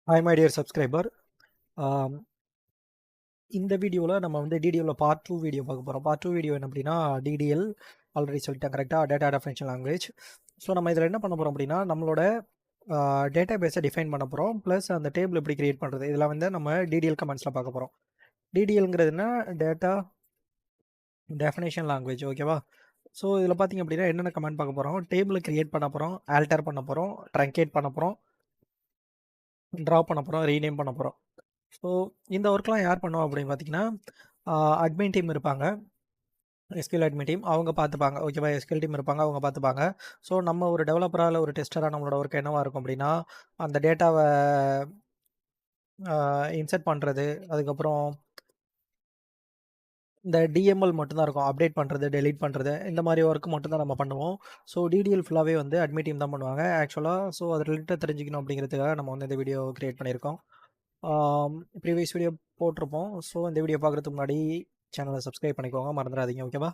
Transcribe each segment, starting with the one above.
Hi my dear subscriber. இந்த வீடியோவில் நம்ம வந்து டிடிஎல்ல பார்ட் 2 வீடியோ பார்க்க போகிறோம். பார்ட் 2 வீடியோ என்ன அப்படின்னா டிடிஎல் ஆல்ரெடி சொல்லிட்டேன் கரெக்டாக, டேட்டா டெஃபினிஷன் லாங்குவேஜ். ஸோ நம்ம இதில் என்ன பண்ண போகிறோம் அப்படின்னா நம்மளோட டேட்டா பேஸை டிஃபைன் பண்ண போகிறோம். ப்ளஸ் அந்த டேபிள் எப்படி கிரியேட் பண்ணுறது இதெல்லாம் வந்து நம்ம டிடிஎல் கமெண்ட்ஸில் பார்க்க போகிறோம். டிடிஎல்ங்கிறதுனா டேட்டா டெஃபினேஷன் லாங்குவேஜ், ஓகேவா? ஸோ இதில் பார்த்திங்க அப்படின்னா என்னென்ன கமெண்ட் பார்க்க போகிறோம், டேபிளை கிரியேட் பண்ண போகிறோம், ஆல்டர் பண்ண போகிறோம், ட்ரங்கேட் பண்ண போகிறோம், ட்ரா பண்ண போகிறோம், ரீநேம் பண்ண போகிறோம். ஸோ இந்த ஒர்க்லாம் யார் பண்ணுவோம் அப்படின்னு பார்த்தீங்கன்னா அட்மின் டீம் இருப்பாங்க, எஸ்கியூஎல் அட்மின் டீம் அவங்க பார்த்துப்பாங்க, ஓகேவா? எஸ்கியூஎல் டீம் இருப்பாங்க, அவங்க பார்த்துப்பாங்க. ஸோ நம்ம ஒரு டெவலப்பராக இல்லை ஒரு டெஸ்டராக நம்மளோட ஒர்க் என்னவாக இருக்கும் அப்படின்னா அந்த டேட்டாவை இன்சர்ட் பண்ணுறது, அதுக்கப்புறம் இந்த டிஎம்எல் மட்டும்தான் இருக்கும், அப்டேட் பண்ணுறது, டெலீட் பண்ணுறது, இந்த மாதிரி ஒர்க் மட்டும்தான் நம்ம பண்ணுவோம். ஸோ டிடிஎல் ஃபுல்லாகவே வந்து அட்மின் டீம் தான் பண்ணுவாங்க ஆக்சுவலாக. ஸோ அது ரிலேட்டடாக தெரிஞ்சுக்கணும் அப்படிங்கிறதுக்காக நம்ம வந்து இந்த வீடியோ க்ரியேட் பண்ணியிருக்கோம். ப்ரீவியஸ் வீடியோ போட்டிருப்போம். ஸோ இந்த வீடியோ பார்க்குறதுக்கு முன்னாடி சேனலை சப்ஸ்கிரைப் பண்ணிக்கோங்க, மறந்துடாதீங்க, ஓகேவா?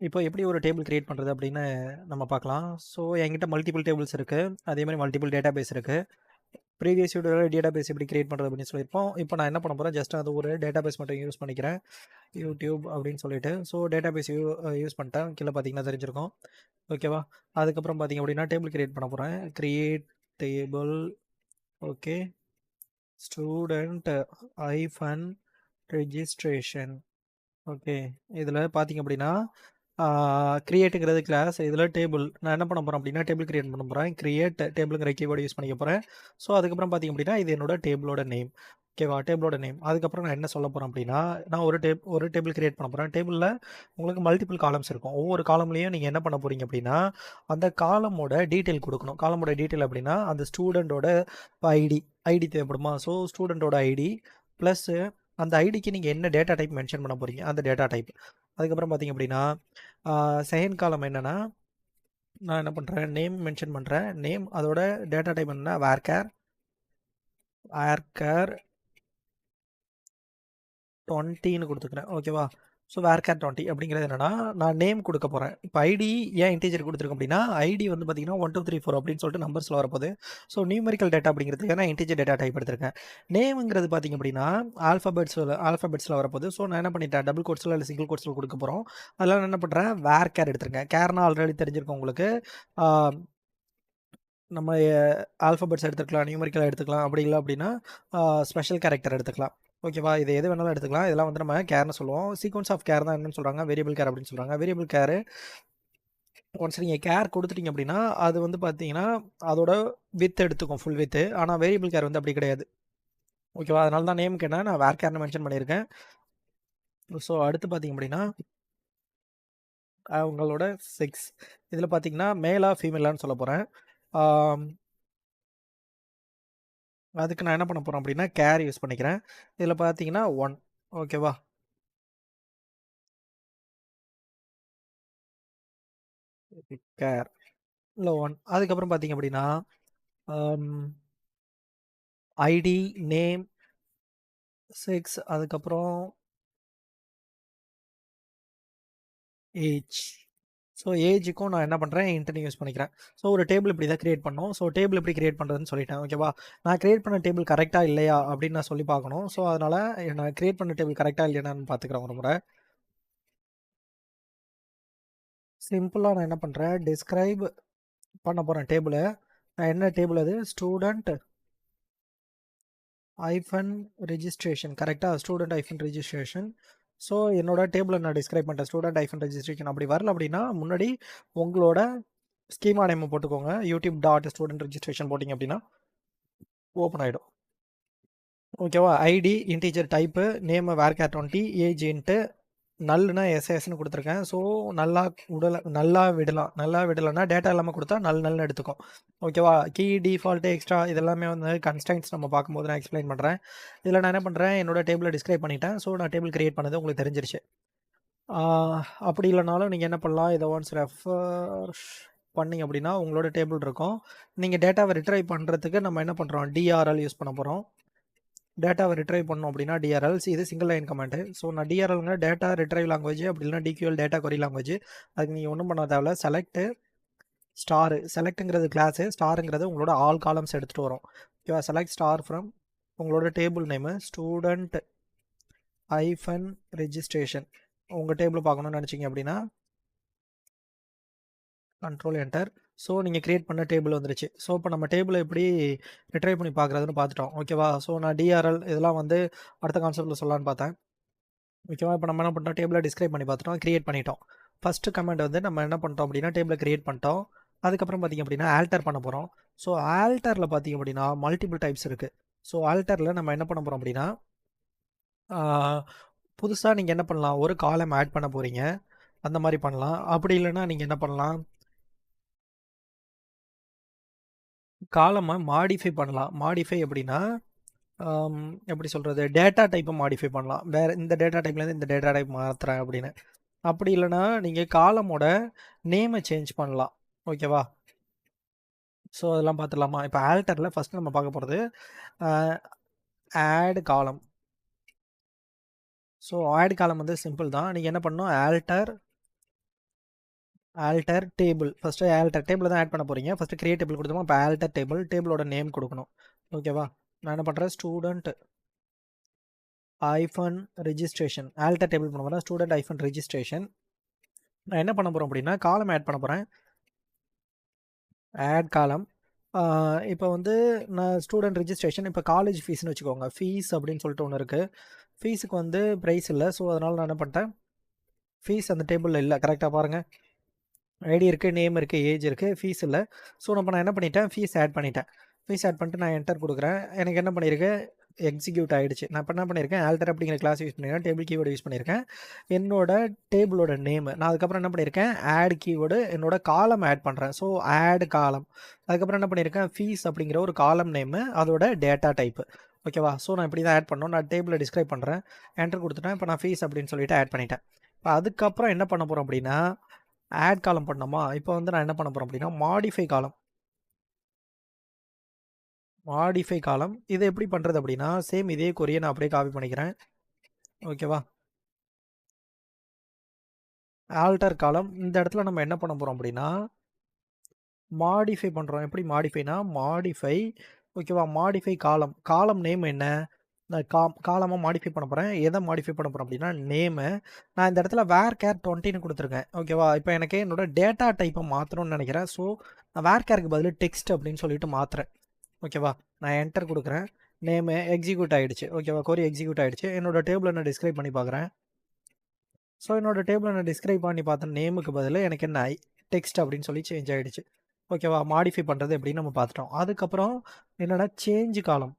இப்போ எப்படி ஒரு டேபிள் கிரியேட் பண்ணுறது அப்படின்னு நம்ம பார்க்கலாம். ஸோ என்கிட்ட மல்டிபிள் டேபிள்ஸ் இருக்குது, அதே மாதிரி மல்டிபிள் டேட்டா பேஸ் இருக்குது. ப்ரீவியஸ் வீடியோவில் டேட்டா பேஸ் எப்படி கிரியேட் பண்ணுறது அப்படின்னு சொல்லியிருப்போம். இப்போ நான் என்ன பண்ண போகிறேன், ஜஸ்ட் அது ஒரு டேட்டா பேஸ் மட்டும் யூஸ் பண்ணிக்கிறேன், யூடியூப் அப்படின்னு சொல்லிட்டு. ஸோ டேட்டா பேஸ் யூஸ் பண்ணிட்டேன், கீழே பார்த்தீங்கன்னா தெரிஞ்சிருக்கும், ஓகேவா? அதுக்கப்புறம் பார்த்தீங்க அப்படின்னா டேபிள் கிரியேட் பண்ண போகிறேன். Create table, okay, student hyphen registration, okay. இதில் பார்த்தீங்க அப்படின்னா கிரியேட்டுங்கிறது கிளாஸ், இதில் டேபிள் நான் என்ன பண்ண போகிறேன் அப்படின்னா டேபிள் கிரியேட் பண்ண போகிறேன். கிரியேட் டேபிளுங்கிற கீவேர்டு யூஸ் பண்ணிக்க போகிறேன். ஸோ அதுக்கப்புறம் பார்த்தீங்க அப்படின்னா இது என்னோட டேபிளோட நேம், ஓகேவா? டேபிளோட நேம். அதுக்கப்புறம் நான் என்ன சொல்ல போகிறேன் அப்படின்னா நான் ஒரு டேபிள் கிரியேட் பண்ண போகிறேன். டேபிளில் உங்களுக்கு மல்டிபிள் காலம்ஸ் இருக்கும். ஒவ்வொரு காலம்லேயும் நீங்கள் என்ன பண்ண போகிறீங்க அப்படின்னா அந்த காலமோட டீட்டெயில் கொடுக்கணும். காலமோட டீட்டெயில் அப்படின்னா அந்த ஸ்டூடெண்ட்டோட ஐடி தேவைப்படுமா? ஸோ ஸ்டூடெண்ட்டோட ஐடி ப்ளஸ்ஸு அந்த ஐடிக்கு நீங்கள் என்ன டேட்டா டைப் மென்ஷன் பண்ண போகிறீங்க, அந்த டேட்டா டைப். அதுக்கப்புறம் பார்த்தீங்க அப்படின்னா செகண்ட் காலம் என்னென்னா நான் என்ன பண்ணுறேன், நேம் மென்ஷன் பண்ணுறேன். நேம் அதோட டேட்டா டைப் என்னன்னா வேர்கேர் 20ன்னு கொடுத்துக்கிறேன், ஓகேவா? ஸோ வேர்கேர் 20 அப்படிங்கிறது என்னன்னா நான் நேம் கொடுக்க போகிறேன். இப்போ ஐடி ஏன் இன்டீஜர் கொடுத்துருக்கேன் அப்படின்னா ஐடி வந்து பார்த்தீங்கன்னா 1 2 3 4 அப்படின்னு சொல்லிட்டு நம்பர்ஸில் வரப்போகுது. ஸோ நியூமெரிக்கல் டேட்டா அப்படிங்கிறதுக்கு நான் இன்டீஜர் டேட்டா டைப் எடுத்திருக்கேன். நேமுங்கிறது பார்த்தீங்க அப்படின்னா ஆல்ஃபபெட்ஸில் வரப்போகுது. ஸோ நான் என்ன பண்ணிட்டேன், டபுள் கோட்ஸில் இல்லை சிங்கிள் கோட்ஸில் கொடுக்க போகிறோம். அதெல்லாம் நான் என்ன பண்ணுறேன், வேர்கேர் எடுத்திருக்கேன். கேர்னா ஆல்ரெடி தெரிஞ்சிருக்கோம் உங்களுக்கு. நம்ம ஆல்ஃபபெட்ஸ் எடுத்துக்கலாம், நியூமெரிக்கலாக எடுத்துக்கலாம், அப்படி இல்லை அப்படின்னா ஸ்பெஷல் கேரக்டர் எடுத்துக்கலாம், ஓகேவா? இது எது வேணாலும் எடுத்துக்கலாம். இதெல்லாம் வந்து நம்ம கேர்னு சொல்லுவோம். சீக்வன்ஸ் ஆஃப் கேர் தான் என்னன்னு சொல்கிறாங்க, வேரியபிள் கேர் அப்படின்னு சொல்கிறாங்க. வேரியபிள் கேரு ஒன்ஸ் நீங்கள் கேர் கொடுத்துட்டீங்க அப்படின்னா அது வந்து பார்த்தீங்கன்னா அதோட வித் எடுத்துக்கும், ஃபுல் வித்து. ஆனால் வேரியபிள் கேர் வந்து அப்படி கிடையாது, ஓகேவா? அதனால தான் நேமுக்கு என்ன நான் வேர் கேர்னு மென்ஷன் பண்ணியிருக்கேன். ஸோ அடுத்து பார்த்தீங்க அப்படின்னா அவங்களோட 6 இதில் பார்த்தீங்கன்னா மேலா ஃபீமேலான்னு சொல்ல போகிறேன். அதுக்கு நான் என்ன பண்ண போகிறேன் அப்படின்னா கேர் யூஸ் பண்ணிக்கிறேன். இதில் பார்த்தீங்கன்னா 1, ஓகேவா? கேர் இல்லை 1. அதுக்கப்புறம் பார்த்தீங்க அப்படின்னா ஐடி, நேம் 6, அதுக்கப்புறம் ஏஜ். ஸோ ஏஜுக்கும் நான் என்ன பண்ணுறேன், இன்ட்னு யூஸ் பண்ணிக்கிறேன். ஸோ ஒரு டேபிள் இப்படி தான் கிரியேட் பண்ணணும். ஸோ டேபிள் எப்படி கிரியேட் பண்ணுறதுன்னு சொல்லிட்டேன், ஓகேவா? நான் கிரியேட் பண்ண டேபிள் கரெக்டாக இல்லையா அப்படின்னு நான் சொல்லி பார்க்கணும். ஸோ அதனால் நான் கிரியேட் பண்ண டேபிள் கரெக்டாக இல்லையான்னு பார்த்துக்கிறேன் ஒரு முறை. சிம்பிளாக நான் என்ன பண்ணுறேன், டிஸ்கிரைப் பண்ண போகிறேன் டேபிளை. நான் என்ன டேபிள் அது, ஸ்டூடெண்ட் ஐஃபன் ரெஜிஸ்ட்ரேஷன், கரெக்டாக? Student hyphen registration. ஸோ என்னோட டேபிளை நான் டிஸ்கிரைப் பண்ணிட்டேன், ஸ்டூடெண்ட் ஐஃபன் ரெஜிஸ்ட்ரேஷன். அப்படி வரல அப்படின்னா முன்னாடி உங்களோட ஸ்கீமா நேம் போட்டுக்கோங்க. யூடியூப் டாட் ஸ்டூடெண்ட் ரெஜிஸ்ட்ரேஷன் போட்டிங்க அப்படின்னா ஓப்பன் ஆகிடும், ஓகேவா? ID integer type, name varchar 20, age int நல்லுனா எஸ்எஸ்ன்னு கொடுத்துருக்கேன். ஸோ நல்லா விடலைன்னா டேட்டா இல்லாமல் கொடுத்தா நல்ல எடுத்துக்கும், ஓகேவா? கீ டிஃபால்ட்டு எக்ஸ்ட்ரா இதெல்லாமே வந்து கன்ஸ்டன்ட்ஸ் நம்ம பார்க்கும்போது நான் எக்ஸ்பிளைன் பண்ணுறேன். இதில் நான் என்ன பண்ணுறேன், என்னோட டேபிளை டிஸ்கிரைப் பண்ணிட்டேன். ஸோ நான் டேபிள் கிரியேட் பண்ணது உங்களுக்கு தெரிஞ்சிருச்சு. அப்படி இல்லைனாலும் நீங்கள் என்ன பண்ணலாம், இதை ஒன்ஸ் ரெஃபர் பண்ணிங்க அப்படின்னா உங்களோட டேபிள் இருக்கும். நீங்கள் டேட்டாவை ரிட்ரைவ் பண்ணுறதுக்கு நம்ம என்ன பண்ணுறோம், டிஆர்எல் யூஸ் பண்ண போகிறோம். டேட்டாவை ரிட்ரைவ் பண்ணோம் அப்படின்னா டிஆர்எல்ஸ், இது சிங்கிள் லைன் கமெண்ட். ஸோ நான் டிஆர்எல்ங்க டேட்டா ரிட்ரைவ் லாங்குவேஜ், அப்படி இல்லைனா டிக்யூஎல் டேட்டா கொரி லாங்குவேஜ். அதுக்கு நீங்கள் ஒன்றும் பண்ண தேவையில்ல. செலக்ட் ஸ்டாரு, செலக்ட்டுங்கிறது கிளாஸு, ஸ்டாருங்கிறது உங்களோட ஆல் காலம்ஸ் எடுத்துகிட்டு வரும். ஓகேவா? செலக்ட் ஸ்டார் ஃப்ரம் உங்களோட table name student hyphen registration. உங்கள் டேபிள் பார்க்கணும்னு நினச்சிங்க அப்படின்னா கண்ட்ரோல் என்டர். ஸோ நீங்கள் க்ரியேட் பண்ண டேபிள் வந்துருச்சு. ஸோ இப்போ நம்ம டேபிளை எப்படி ரிட்ரைவ் பண்ணி பார்க்குறதுன்னு பார்த்துட்டோம். ஓகேவா? ஸோ நான் டிஆர்எல் இதெல்லாம் வந்து அடுத்த கான்செப்ட்டில் சொல்லலான்னு பார்த்தேன். ஓகேவா? இப்போ நம்ம என்ன பண்ணிட்டோம், டேபிளை டிஸ்கிரைப் பண்ணி பார்த்துட்டோம், க்ரியேட் பண்ணிட்டோம். ஃபஸ்ட்டு கமெண்ட் வந்து நம்ம என்ன பண்ணிட்டோம் அப்படின்னா டேபிளை க்ரியேட் பண்ணிட்டோம். அதுக்கப்புறம் பார்த்திங்க அப்படின்னா ஆல்டர் பண்ண போகிறோம். ஸோ ஆல்டரில் பார்த்திங்க அப்படின்னா மல்டிபிள் டைப்ஸ் இருக்குது. ஸோ ஆல்டரில் நம்ம என்ன பண்ண போகிறோம் அப்படின்னா புதுசாக நீங்கள் என்ன பண்ணலாம், ஒரு காலம் ஆட் பண்ண போகிறீங்க, அந்த மாதிரி பண்ணலாம். அப்படி இல்லைன்னா நீங்கள் என்ன பண்ணலாம், காலமை மாடிஃபை பண்ணலாம். மாடிஃபை அப்படின்னா எப்படி சொல்கிறது, டேட்டா டைப்பை மாடிஃபை பண்ணலாம். வேறு இந்த டேட்டா டைப்லேருந்து இந்த டேட்டா டைப் மாற்றுறேன் அப்படின்னு. அப்படி இல்லைன்னா நீங்கள் காலமோட நேமை சேஞ்ச் பண்ணலாம். ஓகேவா? ஸோ அதெல்லாம் பார்த்துடலாமா? இப்போ ஆல்டரில் ஃபஸ்ட்டு நம்ம பார்க்க போகிறது ஆட் காலம். ஸோ ஆட் காலம் வந்து சிம்பிள் தான். நீங்கள் என்ன பண்ணணும், alter table. First alter table தான் ஆட் பண்ண போகிறீங்க. ஃபஸ்ட்டு கிரியேட் டேபிள் கொடுத்தோமா, இப்போ ஆல்டர் டேபிள், டேபிளோட நேம் கொடுக்கணும். ஓகேவா? நான் என்ன பண்ணுறேன், student hyphen registration. Alter table பண்ண போகிறேன், ஸ்டூடெண்ட் ஐஃபன் ரெஜிஸ்ட்ரேஷன். நான் என்ன பண்ண போகிறேன் அப்படின்னா காலம் ஆட் பண்ண போகிறேன். ஆட் காலம். இப்போ வந்து நான் ஸ்டூடெண்ட் ரெஜிஸ்ட்ரேஷன், இப்போ காலேஜ் ஃபீஸ்னு வச்சுக்கோங்க. ஃபீஸ் அப்படின்னு சொல்லிட்டு ஒன்று இருக்குது. ஃபீஸுக்கு வந்து ப்ரைஸ் இல்லை. ஸோ அதனால் நான் என்ன பண்ணிட்டேன், ஃபீஸ் அந்த டேபிளில் இல்லை. கரெக்டாக பாருங்கள், ஐடி இருக்குது, நேம் இருக்குது, ஏஜ் இருக்குது, ஃபீஸ் இல்லை. ஸோ நான் என்ன பண்ணிட்டேன், ஃபீஸ் ஆட் பண்ணிட்டேன். ஃபீஸ் ஆட் பண்ணிட்டு நான் என்டர் கொடுக்குறேன். எனக்கு என்ன பண்ணியிருக்கேன், எக்ஸிக்யூட் ஆகிடுச்சு. நான் இப்போ என்ன பண்ணியிருக்கேன், ஆல்டர் அப்படிங்கிற கிளாஸ் யூஸ் பண்ணியிருக்கேன், டேபிள் கீவேர்டு யூஸ் பண்ணியிருக்கேன், என்னோட டேபிளோட நேமு. நான் அதுக்கப்புறம் என்ன பண்ணியிருக்கேன், ஆட் கீவேர்டு என்னோட காலம் ஆட் பண்ணுறேன். ஸோ ஆட் காலம். அதுக்கப்புறம் என்ன பண்ணியிருக்கேன், ஃபீஸ் அப்படிங்கிற ஒரு காலம் நேமு, அதோட டேட்டா டைப்பு. ஓகேவா? ஸோ நான் இப்படி தான் ஆட் பண்ணணும். நான் டேபிளை டிஸ்கிரைப் பண்ணுறேன், என்டர் கொடுத்துட்டேன். இப்போ நான் ஃபீஸ் அப்படின்னு சொல்லிட்டு ஆட் பண்ணிட்டேன். இப்போ அதுக்கப்புறம் என்ன பண்ண போகிறோம் அப்படின்னா ஆட் காலம் பண்ணோமா, இப்போ வந்து நான் என்ன பண்ண போகிறேன் அப்படின்னா மாடிஃபை காலம். மாடிஃபை காலம் இதை எப்படி பண்ணுறது அப்படின்னா சேம் இதே கொரியை நான் அப்படியே காப்பி பண்ணிக்கிறேன். ஓகேவா? ஆல்டர் காலம் இந்த இடத்துல நம்ம என்ன பண்ண போகிறோம் அப்படின்னா மாடிஃபை பண்ணுறோம். எப்படி மாடிஃபைனா மாடிஃபை. ஓகேவா? மாடிஃபை காலம். காலம் நேம் என்ன, நான் காலமாக மாடிஃபை பண்ண போகிறேன். எதை மாடிஃபை பண்ண போகிறேன் அப்படின்னா நேமு. நான் இந்த இடத்துல வேர் கேர் 20ன்னு கொடுத்துருக்கேன். ஓகேவா? இப்போ எனக்கு என்னோட டேட்டா டைப்பை மாற்றணும்னு நினைக்கிறேன். ஸோ நான் வேர் கேருக்கு பதில் டெக்ஸ்ட் அப்படின்னு சொல்லிட்டு மாற்றுறேன். ஓகேவா? நான் என்டர் கொடுக்குறேன். நேமு எக்ஸிக்யூட் ஆகிடுச்சு. ஓகேவா? கொரி எக்ஸிக்யூட் ஆகிடுச்சு. என்னோட டேபிளை நான் டிஸ்கிரைப் பண்ணி பார்க்குறேன். ஸோ என்னோட டேபிளை நான் டிஸ்கிரைப் பண்ணி பார்த்தேன், நேமுக்கு பதில் எனக்கு என்ன டெக்ஸ்ட் அப்படின்னு சொல்லி சேஞ்ச் ஆகிடுச்சு. ஓகேவா? மாடிஃபை பண்ணுறது எப்படின்னு நம்ம பார்த்துட்டோம். அதுக்கப்புறம் என்னென்னா சேஞ்ச் காலம்.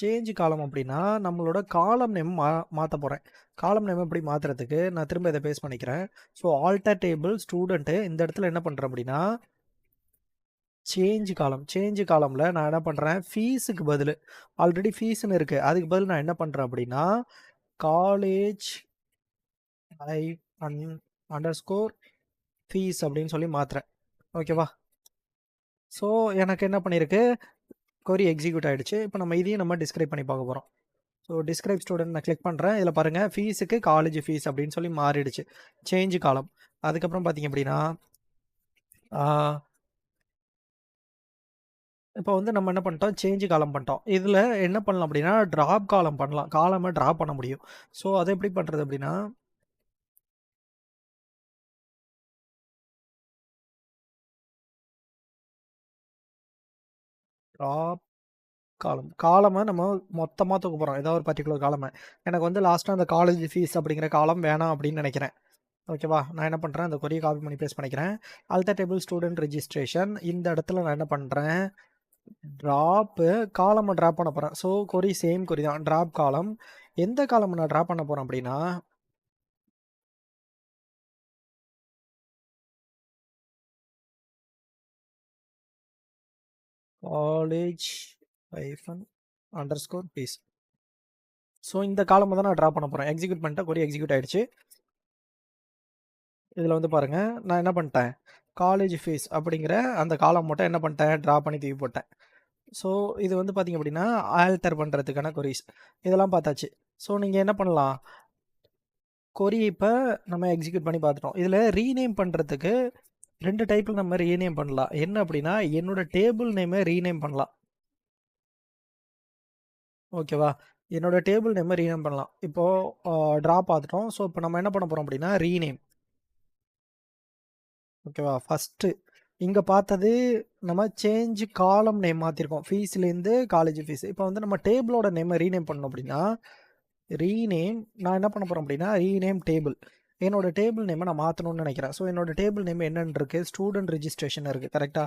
சேஞ்ச் காலம் அப்படின்னா நம்மளோட காலம் நேம் மாற்ற போகிறேன். காலம் நேம் எப்படி மாற்றுறதுக்கு நான் திரும்ப இதை பேஸ் பண்ணிக்கிறேன். ஸோ ஆல்டர் டேபிள் ஸ்டூடெண்ட்டு இந்த இடத்துல என்ன பண்ணுறேன் அப்படின்னா சேஞ்ச் காலம். சேஞ்ச் காலமில் நான் என்ன பண்ணுறேன், ஃபீஸுக்கு பதில் ஆல்ரெடி ஃபீஸ்ன்னு இருக்குது, அதுக்கு பதில் நான் என்ன பண்ணுறேன் அப்படின்னா காலேஜ் அண்டர்ஸ்கோர் ஃபீஸ் அப்படின்னு சொல்லி மாற்றுறேன். ஓகேவா? ஸோ எனக்கு என்ன பண்ணியிருக்கு, கொரி எக்ஸிக்யூட் ஆகிடுச்சு. இப்போ நம்ம இதையும் நம்ம டிஸ்கிரைப் பண்ணி பார்க்க போகிறோம். ஸோ டிஸ்கிரைப் ஸ்டூடெண்ட் நான் கிளிக் பண்ணுறேன். இதில் பாருங்கள் ஃபீஸுக்கு காலேஜ் ஃபீஸ் அப்படின்னு சொல்லி மாறிடுச்சு. சேஞ்ச் காலம். அதுக்கப்புறம் பார்த்தீங்க அப்படின்னா இப்போ வந்து நம்ம என்ன பண்ணிட்டோம், சேஞ்ச் காலம் பண்ணிட்டோம். இதில் என்ன பண்ணலாம் அப்படின்னா ட்ராப் காலம் பண்ணலாம். காலமை ட்ராப் பண்ண முடியும். ஸோ அதை எப்படி பண்ணுறது அப்படின்னா ட்ராப் காலம். காலமை நம்ம மொத்தமாக தூக்க போகிறோம், ஏதாவது ஒரு பர்டிகுலர் காலமை. எனக்கு வந்து லாஸ்ட்டாக அந்த காலேஜ் ஃபீஸ் அப்படிங்கிற காலம் வேணாம் அப்படின்னு நினைக்கிறேன். ஓகேவா? நான் என்ன பண்ணுறேன், அந்த கொரியை காப்பி பண்ணி பேஸ்ட் பண்ணிக்கிறேன். ஆல்டர் டேபிள் ஸ்டூடெண்ட் ரெஜிஸ்ட்ரேஷன் இந்த இடத்துல நான் என்ன பண்ணுறேன், ட்ராப்பு காலமை ட்ராப் பண்ண போகிறேன். ஸோ கொரி சேம் கொரி தான், ட்ராப் காலம். எந்த காலம் நான் ட்ராப் பண்ண போகிறேன் அப்படின்னா காலேஜ் அண்டர்ஸ்கோர் ஃபீஸ். ஸோ இந்த காலமை தான் நான் ட்ரா பண்ண போகிறேன். எக்ஸிக்யூட் பண்ணிட்டேன், கொரி எக்ஸிக்யூட் ஆகிடுச்சு. இதில் வந்து பாருங்கள் நான் என்ன பண்ணிட்டேன், காலேஜ் ஃபீஸ் அப்படிங்கிற அந்த காலம் மட்டும் என்ன பண்ணிட்டேன், ட்ரா பண்ணி தூக்கி போட்டேன். ஸோ இது வந்து பார்த்திங்க அப்படின்னா ஆல்டர் பண்ணுறதுக்கான கொரிஸ் இதெல்லாம் பார்த்தாச்சு. ஸோ நீங்கள் என்ன பண்ணலாம், கொரி இப்போ நம்ம எக்ஸிக்யூட் பண்ணி பார்த்துட்டோம். இதில் ரீநேம் பண்ணுறதுக்கு 2 டைப்ல நம்ம ரீநேம் பண்ணலாம். என்ன அப்படின்னா, என்னோட டேபிள் நேமை ரீநேம் பண்ணலாம். ஓகேவா? என்னோட டேபிள் நேமை ரீநேம் பண்ணலாம். இப்போ ட்ரா பார்த்துட்டோம். ஸோ, இப்போ நம்ம என்ன பண்ண போறோம் அப்படின்னா, ரீநேம். ஓகேவா? ஃபர்ஸ்ட்டு இங்க பார்த்தது நம்ம சேஞ்ச் காலம் நேம் மாத்திருக்கோம். ஃபீஸ்லேருந்து காலேஜ் ஃபீஸ். இப்போ வந்து நம்ம டேபிளோட நேமை ரீநேம் பண்ணணும் அப்படின்னா, ரீநேம் நான் என்ன பண்ண போறேன் அப்படின்னா, ரீநேம் டேபிள். என்னோட டேபிள் நேமை நான் மாத்தணும்னு நினைக்கிறேன். ஸோ, என்னோட டேபிள் நேம் என்னன்னு இருக்கு? ஸ்டூடண்ட் ரிஜிஸ்ட்ரேஷன் இருக்கு. கரெக்ட்டா?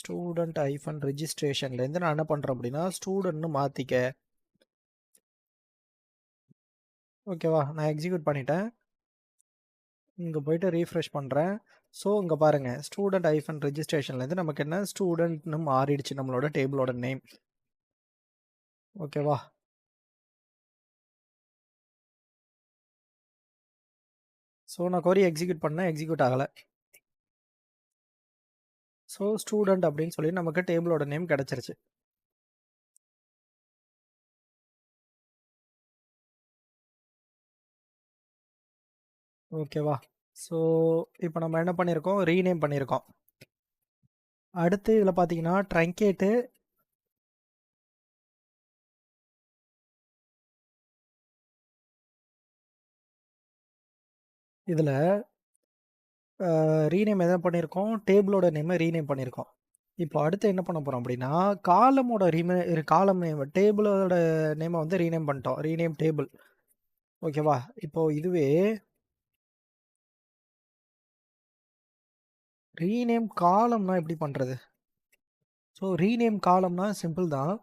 ஸ்டூடண்ட் ஐஃபன் ரிஜிஸ்ட்ரேஷன்லேருந்து நான் என்ன பண்ணுறேன் அப்படின்னா ஸ்டூடெண்ட்னு மாற்றிக்க. ஓகேவா? நான் எக்ஸிக்யூட் பண்ணிட்டேன். இங்கே போயிட்டு ரீஃப்ரெஷ் பண்ணுறேன். ஸோ இங்கே பாருங்கள், ஸ்டூடெண்ட் ஐஃபன் ரிஜிஸ்ட்ரேஷன்லேருந்து நமக்கு என்ன ஸ்டூடெண்ட்னு மாறிடுச்சு நம்மளோட டேபிளோட நேம். ஓகேவா? ஸோ நான் கொரி எக்ஸிக்யூட் பண்ணேன், எக்ஸிக்யூட் ஆகலை. ஸோ ஸ்டூடெண்ட் அப்படின்னு சொல்லி நமக்கு டேபிளோட நேம் கிடச்சிருச்சு. ஓகேவா? ஸோ இப்போ நம்ம என்ன பண்ணியிருக்கோம்? ரீநேம் பண்ணியிருக்கோம். அடுத்து இதில் பார்த்தீங்கன்னா ட்ரங்கேட்டு இதில் ரீநேம் எதை பண்ணியிருக்கோம்? டேபிளோட நேமை ரீநேம் பண்ணியிருக்கோம். இப்போ அடுத்து என்ன பண்ண போறோம் அப்படின்னா, காலமோட காலம் நேம் டேபிளோட நேமை வந்து ரீநேம் பண்ணிட்டோம். Rename table. ஓகேவா? இப்போ இதுவே ரீநேம் காலம்னா எப்படி பண்றது? ஸோ ரீநேம் காலம்னா சிம்பிள் தான்.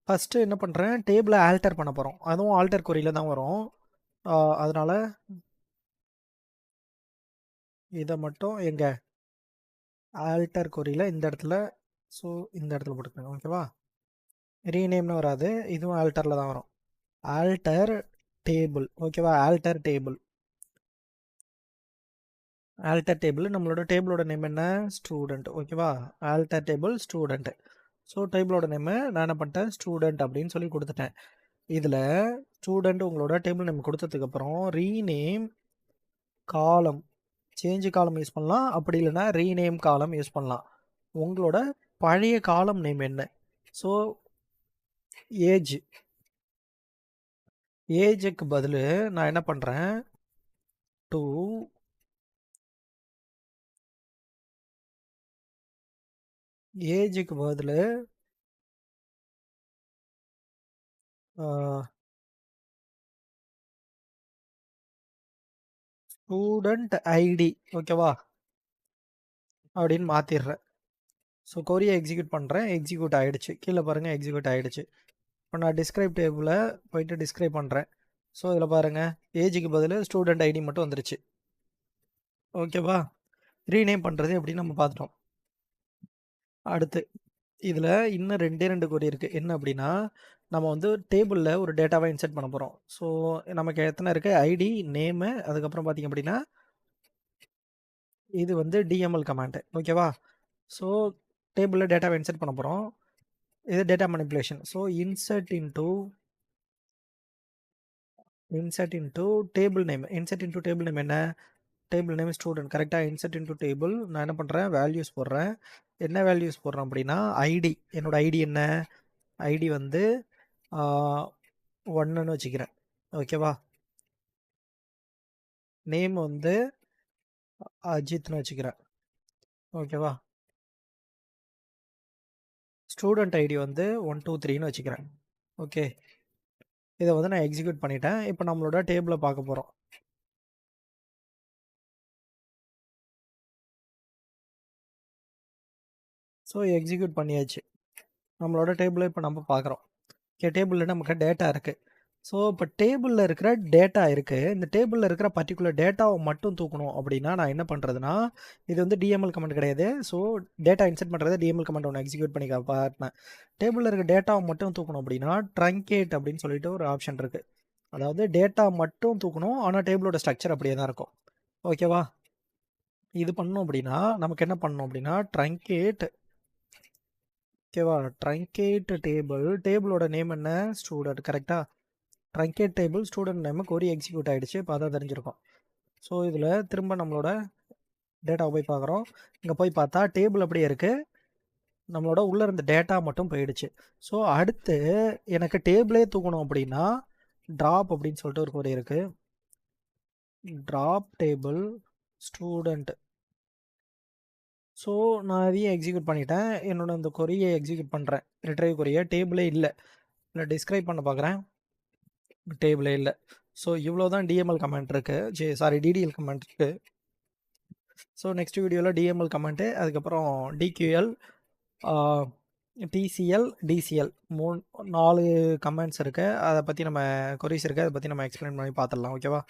ஃபர்ஸ்ட்டு என்ன பண்ணுறேன், டேபிளை ஆல்டர் பண்ண போகிறோம். அதுவும் ஆல்டர் கொரியில் தான் வரும். அதனால இதை மட்டும் எங்க ஆல்டர் கொரியில் இந்த இடத்துல, ஸோ இந்த இடத்துல போட்டுக்கோங்க. ஓகேவா? ரீநேம்னு வராது, இதுவும் ஆல்டரில் தான் வரும். Alter table. ஓகேவா? Alter table. ஆல்டர் டேபிள் நம்மளோட டேபிளோட நேம் என்ன? ஸ்டூடெண்ட். ஓகேவா? Alter table student. ஸோ டேபிளோட நேமு நான் என்ன பண்ணிட்டேன்? ஸ்டூடெண்ட் அப்படின்னு சொல்லி கொடுத்துட்டேன். இதில் ஸ்டூடெண்ட் உங்களோட டேபிள் நேம் கொடுத்ததுக்கப்புறம் ரீநேம் காலம், சேஞ்ச் காலம் யூஸ் பண்ணலாம். அப்படி இல்லைன்னா ரீநேம் காலம் யூஸ் பண்ணலாம். உங்களோட பழைய காலம் நேம் என்ன? ஸோ ஏஜ், ஏஜுக்கு பதில் நான் என்ன பண்ணுறேன்? டூ ஏஜுக்கு பதில் ஸ்டூடெண்ட் ஐடி. ஓகேவா? அப்படின்னு மாற்றிடுறேன். ஸோ கொரியை எக்ஸிக்யூட் பண்ணுறேன், எக்ஸிக்யூட் ஆகிடுச்சு. கீழே பாருங்கள், எக்ஸிக்யூட் ஆகிடுச்சு. இப்போ நான் டிஸ்கிரைப் டேபிளில் போயிட்டு டிஸ்கிரைப் பண்ணுறேன். ஸோ இதில் பாருங்கள், ஏஜுக்கு பதில் ஸ்டூடெண்ட் ஐடி மட்டும் வந்துருச்சு. ஓகேவா? ரீநேம் பண்ணுறது எப்படின்னு நம்ம பார்த்துட்டோம். அடுத்து இதில் இன்னும் 2 கொரி இருக்குது. என்ன அப்படின்னா, நம்ம வந்து டேபிளில் ஒரு டேட்டாவை இன்சர்ட் பண்ண போகிறோம். ஸோ நமக்கு எத்தனை இருக்குது? ஐடி, நேமு, அதுக்கப்புறம் பார்த்திங்க அப்படின்னா இது வந்து டிஎம்எல் கமாண்டு. ஓகேவா? ஸோ டேபிளில் டேட்டாவை இன்சர்ட் பண்ண போகிறோம். இது data manipulation. So insert into table name. Insert into table name என்ன? Table name student. கரெக்டாக? இன்சர்ட் இன்டூ டேபிள் நான் என்ன பண்ணுறேன்? வேல்யூஸ் போடுறேன். என்ன வேல்யூஸ் போடுறேன் அப்படின்னா ஐடி. என்னோட ஐடி என்ன? ஐடி வந்து 1ன்னு வச்சுக்கிறேன். ஓகேவா? நேம் வந்து அஜித்னு வச்சுக்கிறேன். ஓகேவா? ஸ்டூடெண்ட் ஐடி வந்து 1 2 3ன்னு வச்சுக்கிறேன். ஓகே, இதை வந்து நான் எக்ஸிக்யூட் பண்ணிட்டேன். இப்போ நம்மளோட டேபிளை பார்க்க போகிறோம். ஸோ எக்ஸிக்யூட் பண்ணியாச்சு. நம்மளோட டேபிளை இப்போ நம்ம பார்க்குறோம். ஓகே, டேபிளில் நமக்கு டேட்டா இருக்குது. ஸோ இப்போ டேபிளில் இருக்கிற டேட்டா இருக்குது. இந்த டேபிளில் இருக்கிற பர்டிகுலர் டேட்டாவை மட்டும் தூக்கணும் அப்படின்னா நான் என்ன பண்ணுறதுன்னா, இது வந்து டிஎம்எல் கமெண்ட் கிடையாது. ஸோ டேட்டா இன்சர்ட் பண்ணுறது டிஎம்எல் கமெண்ட் ஒன்று எக்ஸிக்யூட் பண்ணி பார்த்தேன். டேபிளில் இருக்க டேட்டாவை மட்டும் தூக்கணும் அப்படின்னா ட்ரங்கேட் அப்படின்னு சொல்லிட்டு ஒரு ஆப்ஷன் இருக்குது. அதாவது டேட்டா மட்டும் தூக்கணும், ஆனால் டேபிளோட ஸ்ட்ரக்சர் அப்படியே தான் இருக்கும். ஓகேவா? இது பண்ணணும் அப்படின்னா நமக்கு என்ன பண்ணணும் அப்படின்னா ட்ரங்கேட். ஓகேவா? Truncate table. டேபிளோட நேம் என்ன? ஸ்டூடெண்ட். கரெக்டாக? Truncate table student name query execute ஆகிடுச்சு. இப்போ அதான் தெரிஞ்சிருக்கும். ஸோ இதில் திரும்ப நம்மளோட டேட்டாவை போய் பார்க்குறோம். இங்கே போய் பார்த்தா டேபிள் அப்படியே இருக்குது. நம்மளோட உள்ளே இருந்த டேட்டா மட்டும் போயிடுச்சு. ஸோ அடுத்து எனக்கு டேபிளே தூக்கணும் அப்படின்னா ட்ராப் அப்படின்னு சொல்லிட்டு ஒரு கொரி இருக்குது. Drop table student. ஸோ நான் அதையும் எக்ஸிக்யூட் பண்ணிட்டேன். என்னோட இந்த கொரியை எக்ஸிக்யூட் பண்ணுறேன். ரிட்ரைவ் கொரியை டேபிளே இல்லை. இல்லை டிஸ்கிரைப் பண்ண பார்க்குறேன். டேபிளே இல்லை. ஸோ இவ்வளோ தான் டிஎம்எல் கமெண்ட் இருக்குது. சாரி டிடிஎல் கமெண்ட் இருக்குது. ஸோ நெக்ஸ்ட் வீடியோவில் டிஎம்எல் கமெண்ட்டு, அதுக்கப்புறம் டிக்யூஎல், டிசிஎல், டிசிஎல் 4 கமெண்ட்ஸ் இருக்குது. அதை பற்றி நம்ம கொரிஸ் இருக்குது. அதை பற்றி நம்ம எக்ஸ்பிளைன் பண்ணி பார்த்துடலாம். ஓகேவா?